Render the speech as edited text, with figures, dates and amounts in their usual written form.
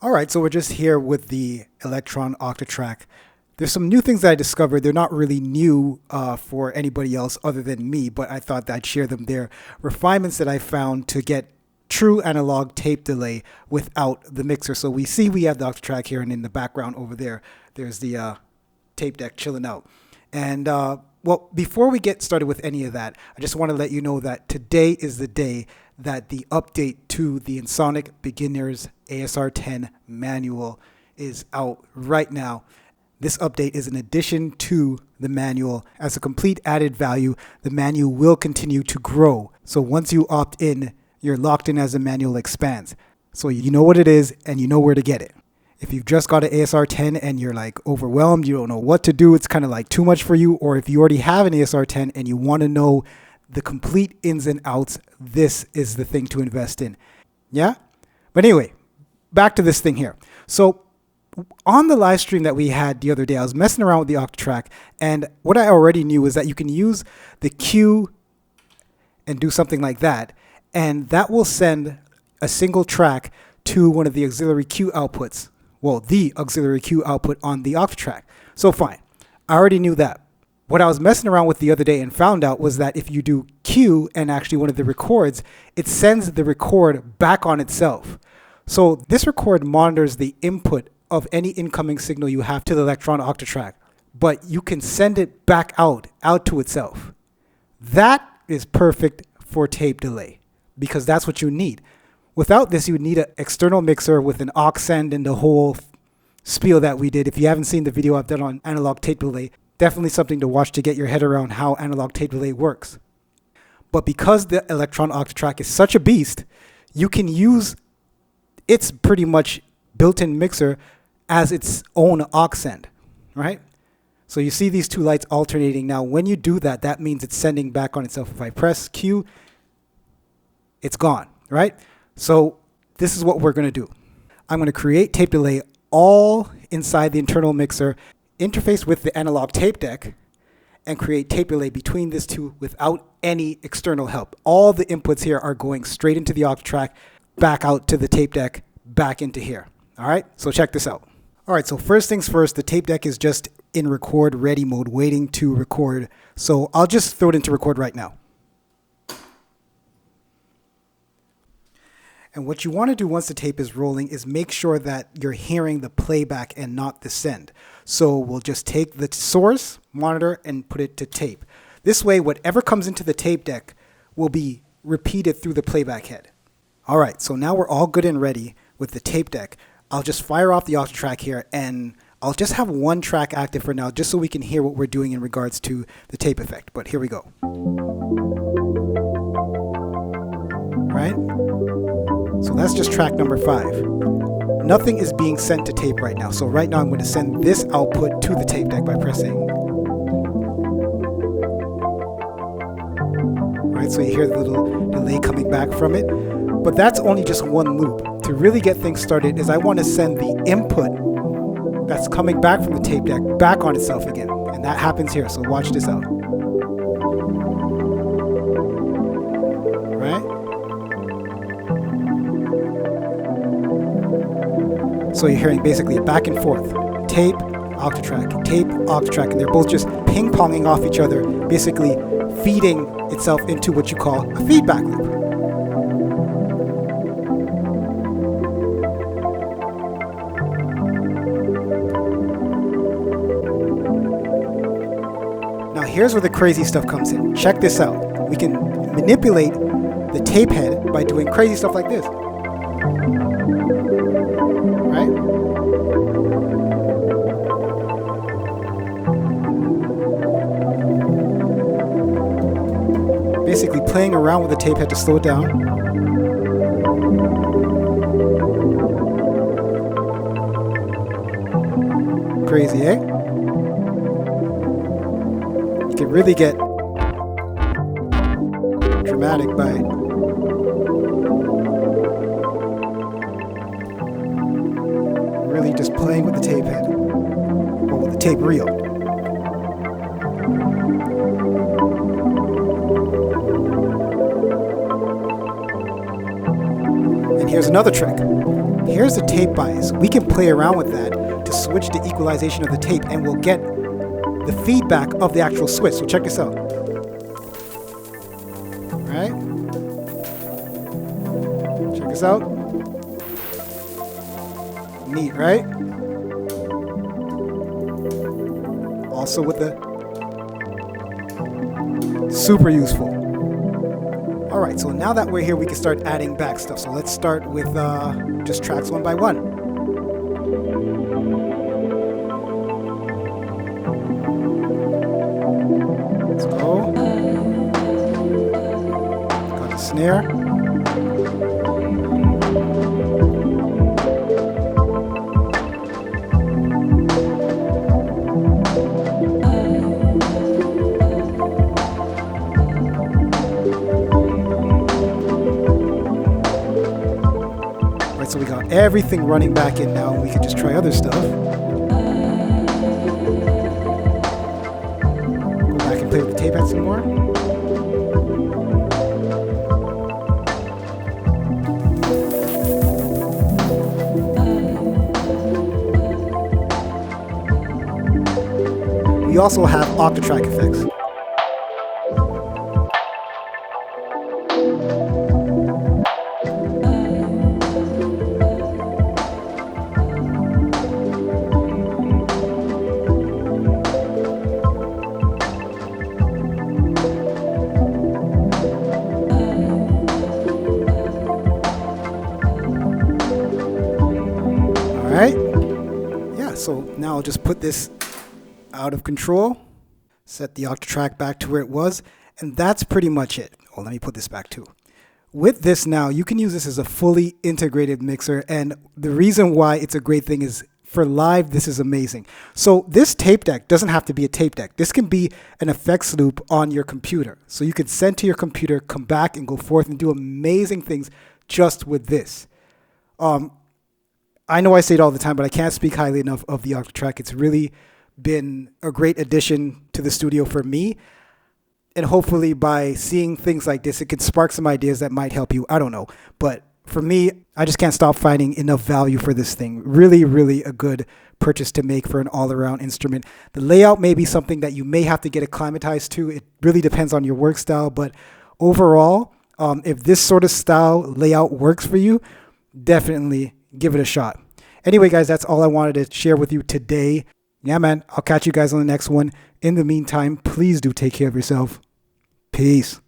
All right, so we're just here with the Elektron Octatrack. There's some new things that I discovered. They're not really new for anybody else other than me, but I thought that I'd share them. They're refinements that I found to get true analog tape delay without the mixer. So we have the Octatrack here, and in the background over there, there's the tape deck chilling out. And well, before we get started with any of that, I just want to let you know that today is the day that the update to the Ensoniq Beginner's ASR 10 manual is out right now. This update is an addition to the manual. As a complete added value, the manual will continue to grow. So once you opt in, you're locked in as the manual expands. So you know what it is and you know where to get it. If you've just got an ASR 10 and you're like overwhelmed, you don't know what to do, it's kind of like too much for you, or if you already have an ASR 10 and you want to know the complete ins and outs, this is the thing to invest in. Yeah? But anyway, back to this thing here. So on the live stream that we had the other day, I was messing around with the Octatrack, and what I already knew is that you can use the Q and do something like that, and that will send a single track to one of the auxiliary Q outputs. Well, the auxiliary Q output on the Octatrack. So fine, I already knew that. What I was messing around with the other day and found out was that if you do Q and actually one of the records, it sends the record back on itself. So this record monitors the input of any incoming signal you have to the Elektron Octatrack, but you can send it back out to itself. That is perfect for tape delay because that's what you need. Without this, you would need an external mixer with an aux send and the whole spiel that we did. If you haven't seen the video I've done on analog tape delay, definitely something to watch to get your head around how analog tape delay works. But because the Elektron Octatrack is such a beast, you can use its pretty much built-in mixer as its own aux send, right? So you see these two lights alternating. Now, when you do that, that means it's sending back on itself. If I press Q, it's gone, right? So this is what we're going to do. I'm going to create tape delay all inside the internal mixer, interface with the analog tape deck, and create tape delay between these two without any external help. All the inputs here are going straight into the Octatrack, back out to the tape deck, back into here. All right, so check this out. All right, so first things first, the tape deck is just in record ready mode, waiting to record. So I'll just throw it into record right now. And what you want to do once the tape is rolling is make sure that you're hearing the playback and not the send. So we'll just take the source monitor and put it to tape. This way, whatever comes into the tape deck will be repeated through the playback head. All right, so now we're all good and ready with the tape deck. I'll just fire off the Octatrack here, and I'll just have one track active for now, just so we can hear what we're doing in regards to the tape effect. But here we go. Right? So that's just track number 5. Nothing is being sent to tape right now. So right now I'm going to send this output to the tape deck by pressing. Right, so you hear the little delay coming back from it. But that's only just one loop. To really get things started is I want to send the input that's coming back from the tape deck back on itself again. And that happens here, so watch this out. Right? So you're hearing basically back and forth. Tape, Octatrack, and they're both just ping-ponging off each other, basically feeding itself into what you call a feedback loop. Now here's where the crazy stuff comes in. Check this out. We can manipulate the tape head by doing crazy stuff like this. Right? Basically playing around with the tape head to slow it down. Crazy, eh? You can really get dramatic by really just playing with the tape head, or with the tape reel. And here's another trick. Here's the tape bias. We can play around with that to switch the equalization of the tape, and we'll get the feedback of the actual switch. So check this out. All right? Check this out. Neat, right? Also with the super useful. All right, so now that we're here, we can start adding back stuff. So let's start with just tracks one by one. Let's go. Got the snare. So we got everything running back in now, and we can just try other stuff. Go back and play with the tape head some more. We also have Octatrack effects. Alright, yeah, so now I'll just put this out of control, set the Octatrack back to where it was, and that's pretty much it. Oh, let me put this back too. With this now, you can use this as a fully integrated mixer, and the reason why it's a great thing is for live, this is amazing. So this tape deck doesn't have to be a tape deck. This can be an effects loop on your computer. So you can send to your computer, come back and go forth and do amazing things just with this. I know I say it all the time, but I can't speak highly enough of the Octatrack. It's really been a great addition to the studio for me. And hopefully by seeing things like this, it can spark some ideas that might help you. I don't know. But for me, I just can't stop finding enough value for this thing. Really, really a good purchase to make for an all-around instrument. The layout may be something that you may have to get acclimatized to. It really depends on your work style. But overall, if this sort of style layout works for you, definitely give it a shot. Anyway, guys, that's all I wanted to share with you today. Yeah, man, I'll catch you guys on the next one. In the meantime, please do take care of yourself. Peace.